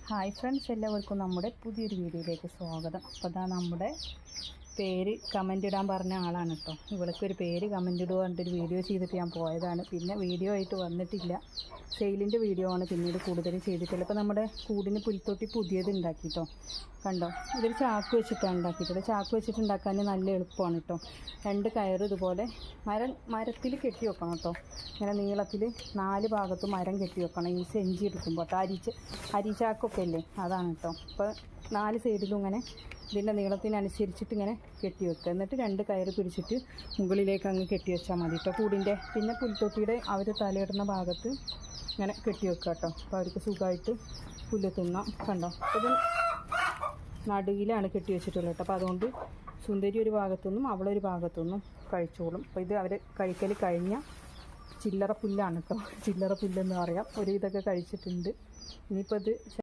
Hi friends, എല്ലാവർക്കും നമ്മുടെ പുതിയൊരു വീഡിയോയിലേക്ക് സ്വാഗതം. അപ്പോൾ അതാ നമ്മുടെ പേര് കമൻ്റ് ഇടാൻ പറഞ്ഞ ആളാണ് കേട്ടോ. ഇവൾക്കൊരു പേര് കമൻ്റ് ഇടുക പറഞ്ഞിട്ടൊരു വീഡിയോ ചെയ്തിട്ട് ഞാൻ പോയതാണ്. പിന്നെ വീഡിയോ ആയിട്ട് വന്നിട്ടില്ല. സെയിലിൻ്റെ വീഡിയോ ആണ് പിന്നീട് കൂടുതലും ചെയ്തിട്ടുള്ളത്. ഇപ്പോൾ നമ്മുടെ കൂടിന് പുൽത്തൊട്ടി പുതിയത് ഉണ്ടാക്കി കേട്ടോ. കണ്ടോ, ഇതൊരു ചാക്ക് വെച്ചിട്ടാണ് ഉണ്ടാക്കിയിട്ടുള്ളത്. ചാക്ക് വെച്ചിട്ട് ഉണ്ടാക്കാൻ നല്ല എളുപ്പമാണ് കേട്ടോ. 2 കയറ് ഇതുപോലെ മരത്തിൽ കെട്ടി വെക്കണം കേട്ടോ. ഇങ്ങനെ നീളത്തിൽ 4 ഭാഗത്തും മരം കെട്ടി വെക്കണം. ഈ സെഞ്ചി എടുക്കുമ്പോൾ കേട്ടോ. അരിച്ചാക്കൊക്കെ അല്ലേ, അതാണ് കേട്ടോ. അപ്പോൾ 4 സൈഡിലും ഇങ്ങനെ ഇതിൻ്റെ നീളത്തിനനുസരിച്ചിട്ട് ഇങ്ങനെ കെട്ടി വെക്കുക. എന്നിട്ട് 2 കയറ് പിടിച്ചിട്ട് മുകളിലേക്ക് അങ്ങ് കെട്ടി വെച്ചാൽ മതി കേട്ടോ കൂടിൻ്റെ. പിന്നെ പുൽത്തൊട്ടിയുടെ അവർ തലയിടുന്ന ഭാഗത്ത് ഇങ്ങനെ കെട്ടി വെക്കുക കേട്ടോ. അപ്പോൾ അവർക്ക് സുഖമായിട്ട് പുല്ല് തിന്നാം. കണ്ടോ, അപ്പോൾ ഇത് നടുവിലാണ് കെട്ടി വെച്ചിട്ടുള്ളത് കേട്ടോ. അപ്പോൾ അതുകൊണ്ട് സുന്ദരി ഒരു ഭാഗത്തുനിന്നും അവളൊരു ഭാഗത്തുനിന്നും കഴിച്ചോളും. അപ്പോൾ ഇത് അവർ കഴിക്കൽ കഴിഞ്ഞ ചില്ലറ പുല്ലാണ് കേട്ടോ. ചില്ലറ പുല്ലെന്ന് പറയാം. ഒരു ഇതൊക്കെ കഴിച്ചിട്ടുണ്ട്. ഇനിയിപ്പോൾ ഇത്